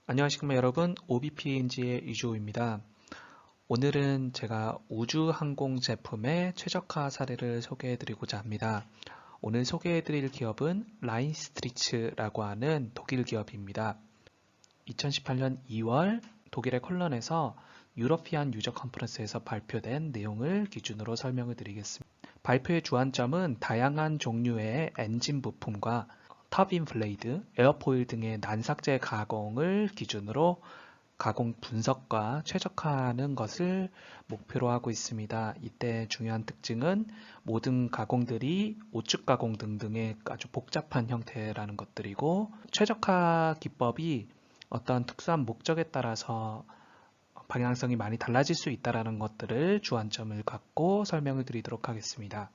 안녕하십니까 여러분, OBPNG의 이주호입니다. 오늘은 제가 우주항공 제품의 최적화 사례를 소개해드리고자 합니다. 오늘 소개해드릴 기업은 라인스트리츠라고 하는 독일 기업입니다. 2018년 2월 독일의 콜런에서 유러피안 유저 컨퍼런스에서 발표된 내용을 기준으로 설명을 드리겠습니다. 발표의 주안점은 다양한 종류의 엔진 부품과 터빈 블레이드, 에어포일 등의 난삭제 가공을 기준으로 가공 분석과 최적화하는 것을 목표로 하고 있습니다. 이때 중요한 특징은 모든 가공들이 오축 가공 등등의 아주 복잡한 형태라는 것들이고, 최적화 기법이 어떤 특수한 목적에 따라서 방향성이 많이 달라질 수 있다는 것들을 주안점을 갖고 설명을 드리도록 하겠습니다.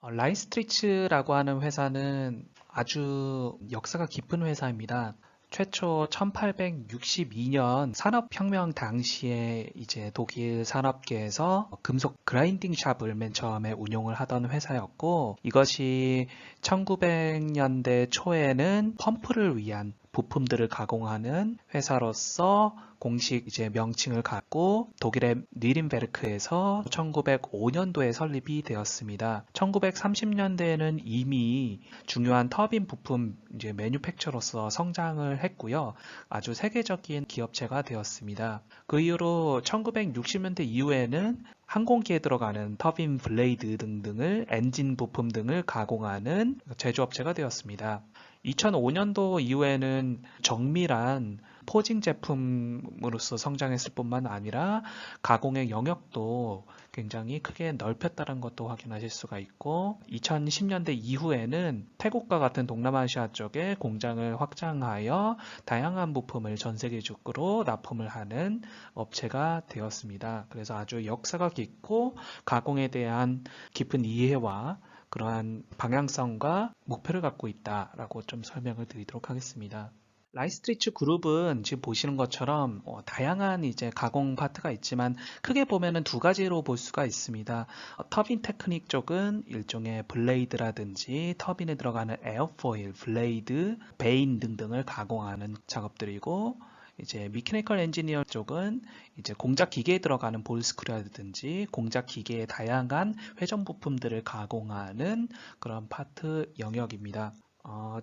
라인스트리츠라고 하는 회사는 아주 역사가 깊은 회사입니다. 최초 1862년 산업혁명 당시에 이제 독일 산업계에서 금속 그라인딩 샵을 맨 처음에 운용을 하던 회사였고, 이것이 1900년대 초에는 펌프를 위한 부품들을 가공하는 회사로서 공식 이제 명칭을 갖고 독일의 뉘른베르크에서 1905년도에 설립이 되었습니다. 1930년대에는 이미 중요한 터빈 부품 이제 매뉴팩처로서 성장을 했고요. 아주 세계적인 기업체가 되었습니다. 그 이후로 1960년대 이후에는 항공기에 들어가는 터빈 블레이드 등등을 엔진 부품 등을 가공하는 제조업체가 되었습니다. 2005년도 이후에는 정밀한 포징 제품으로서 성장했을 뿐만 아니라 가공의 영역도 굉장히 크게 넓혔다는 것도 확인하실 수가 있고, 2010년대 이후에는 태국과 같은 동남아시아 쪽에 공장을 확장하여 다양한 부품을 전 세계적으로 납품을 하는 업체가 되었습니다. 그래서 아주 역사가 깊고 가공에 대한 깊은 이해와 그러한 방향성과 목표를 갖고 있다라고 좀 설명을 드리도록 하겠습니다. 라이스트리츠 그룹은 지금 보시는 것처럼 다양한 이제 가공 파트가 있지만 크게 보면은 두 가지로 볼 수가 있습니다. 터빈 테크닉 쪽은 일종의 블레이드라든지 터빈에 들어가는 에어포일, 블레이드, 베인 등등을 가공하는 작업들이고, 이제 미케니컬 엔지니어 쪽은 이제 공작 기계에 들어가는 볼스크루라든지 공작 기계의 다양한 회전 부품들을 가공하는 그런 파트 영역입니다.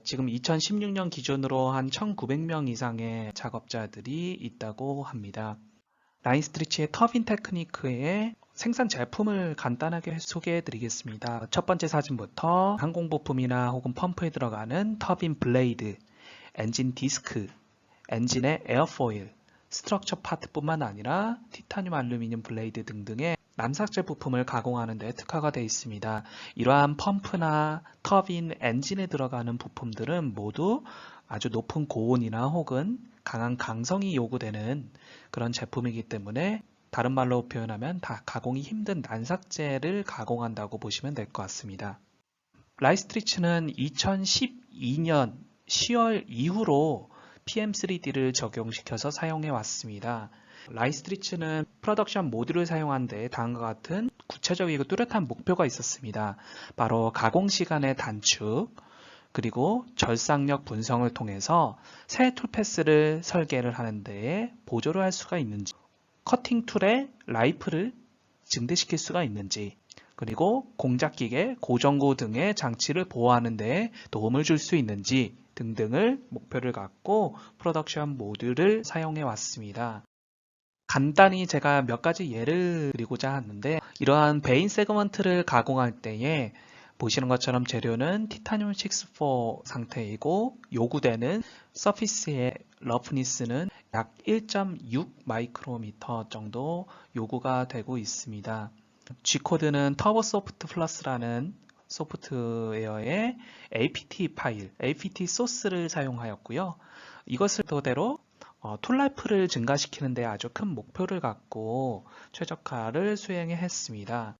지금 2016년 기준으로 한 1,900명 이상의 작업자들이 있다고 합니다. 라인스트리치의 터빈 테크니크의 생산 제품을 간단하게 소개해 드리겠습니다. 첫 번째 사진부터 항공 부품이나 혹은 펌프에 들어가는 터빈 블레이드, 엔진 디스크, 엔진의 에어포일, 스트럭처 파트뿐만 아니라 티타늄, 알루미늄 블레이드 등등의 남삭제 부품을 가공하는 데 특화가 되어 있습니다. 이러한 펌프나 터빈, 엔진에 들어가는 부품들은 모두 아주 높은 고온이나 혹은 강한 강성이 요구되는 그런 제품이기 때문에, 다른 말로 표현하면 다 가공이 힘든 난삭제를 가공한다고 보시면 될 것 같습니다. 라이스트리츠는 2012년 10월 이후로 PM3D를 적용시켜서 사용해 왔습니다. 라이스트리츠는 프로덕션 모듈을 사용하는데 다음과 같은 구체적이고 뚜렷한 목표가 있었습니다. 바로 가공 시간의 단축, 그리고 절삭력 분석을 통해서 새 툴패스를 설계를 하는 데 보조를 할 수가 있는지, 커팅 툴의 라이프를 증대시킬 수가 있는지, 그리고 공작기계, 고정구 등의 장치를 보호하는 데 도움을 줄 수 있는지 등등을 목표를 갖고 프로덕션 모듈을 사용해 왔습니다. 간단히 제가 몇 가지 예를 드리고자 하는데, 이러한 베인 세그먼트를 가공할 때에 보시는 것처럼 재료는 티타늄 6-4 상태이고, 요구되는 서피스의 러프니스는 약 1.6 마이크로미터 정도 요구가 되고 있습니다. G코드는 터보 소프트 플러스라는 소프트웨어의 APT 파일, APT 소스를 사용하였고요. 이것을 토대로 툴라이프를 증가시키는 데 아주 큰 목표를 갖고 최적화를 수행해 했습니다.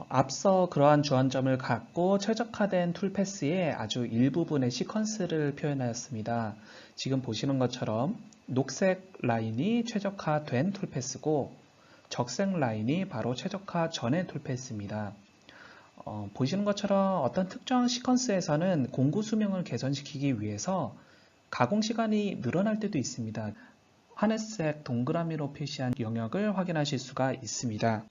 앞서 그러한 주안점을 갖고 최적화된 툴패스의 아주 일부분의 시퀀스를 표현하였습니다. 지금 보시는 것처럼 녹색 라인이 최적화된 툴패스고, 적색 라인이 바로 최적화 전의 툴패스입니다. 보시는 것처럼 어떤 특정 시퀀스에서는 공구 수명을 개선시키기 위해서 가공 시간이 늘어날 때도 있습니다. 하늘색 동그라미로 표시한 영역을 확인하실 수가 있습니다.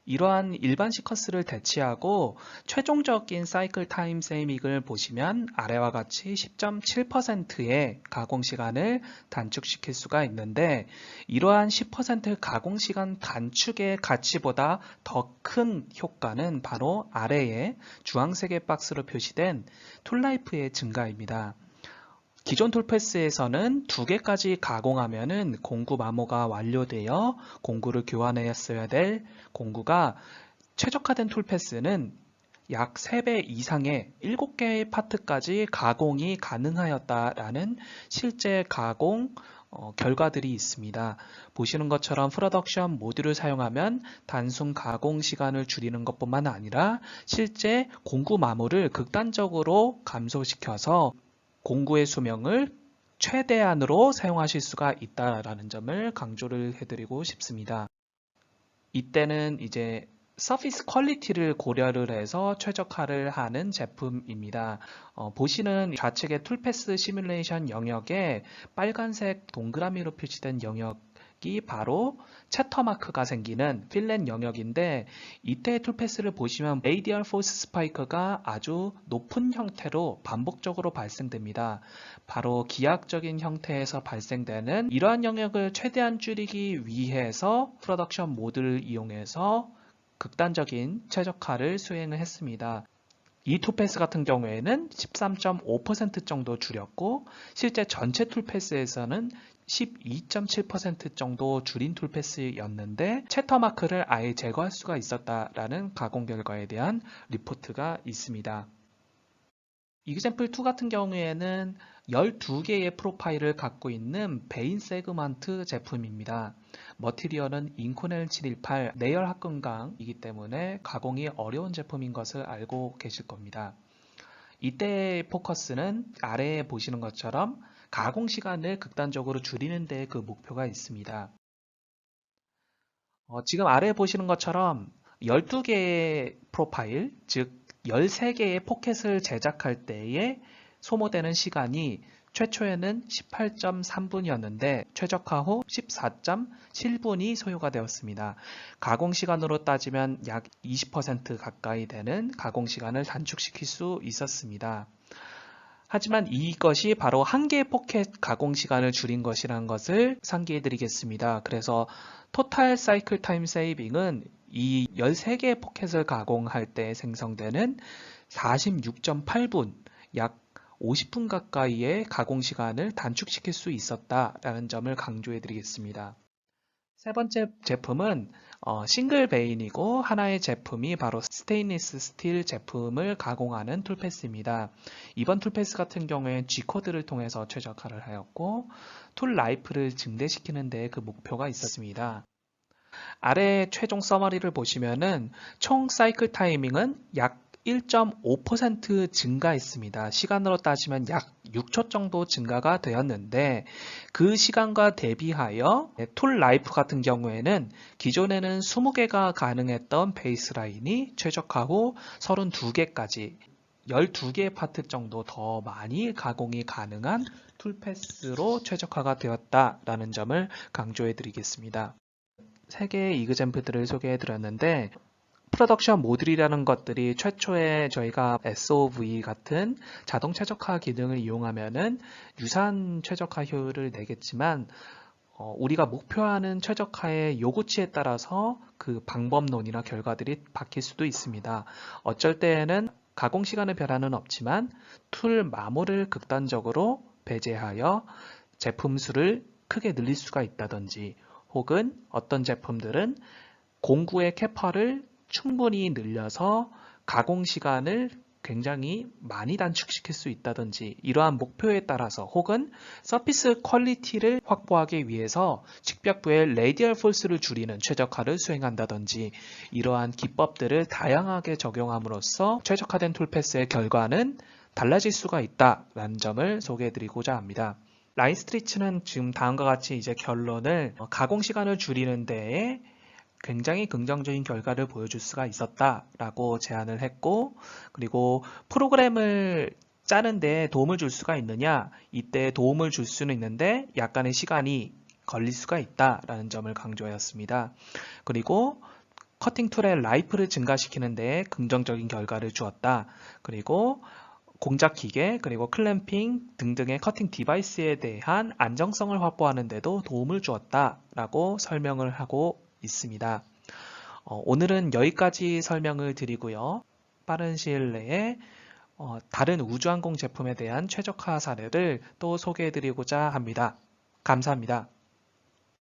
이러한 일반 시퀀스를 대체하고 최종적인 사이클 타임 세이밍을 보시면 아래와 같이 10.7%의 가공 시간을 단축시킬 수가 있는데, 이러한 10% 가공 시간 단축의 가치보다 더 큰 효과는 바로 아래에 주황색의 박스로 표시된 툴라이프의 증가입니다. 기존 툴패스에서는 2개까지 가공하면은 공구 마모가 완료되어 공구를 교환했어야 될 공구가, 최적화된 툴패스는 약 3배 이상의 7개의 파트까지 가공이 가능하였다라는 실제 가공 결과들이 있습니다. 보시는 것처럼 프로덕션 모듈을 사용하면 단순 가공 시간을 줄이는 것뿐만 아니라 실제 공구 마모를 극단적으로 감소시켜서 공구의 수명을 최대한으로 사용하실 수가 있다라는 점을 강조를 해드리고 싶습니다. 이때는 이제 서피스 퀄리티를 고려를 해서 최적화를 하는 제품입니다. 보시는 좌측의 툴패스 시뮬레이션 영역에 빨간색 동그라미로 표시된 영역이 바로 채터마크가 생기는 필렛 영역인데, 이때의 툴패스를 보시면 레이디얼 포스 스파이크가 아주 높은 형태로 반복적으로 발생됩니다. 바로 기하학적인 형태에서 발생되는 이러한 영역을 최대한 줄이기 위해서 프로덕션 모드를 이용해서 극단적인 최적화를 수행을 했습니다. 이 툴패스 같은 경우에는 13.5% 정도 줄였고, 실제 전체 툴패스에서는 12.7% 정도 줄인 툴패스였는데, 채터마크를 아예 제거할 수가 있었다라는 가공 결과에 대한 리포트가 있습니다. 이그샘플 2 같은 경우에는 12개의 프로파일을 갖고 있는 베인 세그먼트 제품입니다. 머티리얼은 인코넬 718 내열 합금강이기 때문에 가공이 어려운 제품인 것을 알고 계실 겁니다. 이때의 포커스는 아래에 보시는 것처럼 가공 시간을 극단적으로 줄이는 데 그 목표가 있습니다. 지금 아래에 보시는 것처럼 12개의 프로파일, 즉 13개의 포켓을 제작할 때에 소모되는 시간이 최초에는 18.3분이었는데 최적화 후 14.7분이 소요가 되었습니다. 가공 시간으로 따지면 약 20% 가까이 되는 가공 시간을 단축시킬 수 있었습니다. 하지만 이것이 바로 한 개의 포켓 가공 시간을 줄인 것이라는 것을 상기해 드리겠습니다. 그래서 토탈 사이클 타임 세이빙은 이 13개의 포켓을 가공할 때 생성되는 46.8분, 약 50분 가까이의 가공 시간을 단축시킬 수 있었다라는 점을 강조해 드리겠습니다. 세 번째 제품은 싱글 베인이고, 하나의 제품이 바로 스테인리스 스틸 제품을 가공하는 툴패스입니다. 이번 툴패스 같은 경우에 G코드를 통해서 최적화를 하였고, 툴 라이프를 증대시키는 데 그 목표가 있었습니다. 아래 최종 서머리를 보시면은 총 사이클 타이밍은 약 1.5% 증가했습니다. 시간으로 따지면 약 6초 정도 증가가 되었는데, 그 시간과 대비하여 툴 라이프 같은 경우에는 기존에는 20개가 가능했던 베이스라인이 최적화 후 32개까지 12개의 파트 정도 더 많이 가공이 가능한 툴패스로 최적화가 되었다라는 점을 강조해 드리겠습니다. 3개의 이그잼플들을 소개해 드렸는데, 프로덕션 모듈이라는 것들이 최초에 저희가 SOV 같은 자동 최적화 기능을 이용하면은 유사한 최적화 효율을 내겠지만, 우리가 목표하는 최적화의 요구치에 따라서 그 방법론이나 결과들이 바뀔 수도 있습니다. 어쩔 때에는 가공 시간의 변화는 없지만 툴 마모를 극단적으로 배제하여 제품 수를 크게 늘릴 수가 있다든지, 혹은 어떤 제품들은 공구의 캐파를 충분히 늘려서 가공 시간을 굉장히 많이 단축시킬 수 있다든지, 이러한 목표에 따라서, 혹은 서피스 퀄리티를 확보하기 위해서 직벽부의 레디얼 폴스를 줄이는 최적화를 수행한다든지, 이러한 기법들을 다양하게 적용함으로써 최적화된 툴패스의 결과는 달라질 수가 있다라는 점을 소개해드리고자 합니다. 라인 스트리츠는 지금 다음과 같이 이제 결론을, 가공 시간을 줄이는 데에 굉장히 긍정적인 결과를 보여줄 수가 있었다라고 제안을 했고, 그리고 프로그램을 짜는데 도움을 줄 수가 있느냐? 이때 도움을 줄 수는 있는데 약간의 시간이 걸릴 수가 있다라는 점을 강조하였습니다. 그리고 커팅 툴의 라이프를 증가시키는 데 긍정적인 결과를 주었다. 그리고 공작 기계, 그리고 클램핑 등등의 커팅 디바이스에 대한 안정성을 확보하는 데도 도움을 주었다라고 설명을 하고 있습니다. 오늘은 여기까지 설명을 드리고요. 빠른 시일 내에 다른 우주항공 제품에 대한 최적화 사례를 또 소개해 드리고자 합니다. 감사합니다.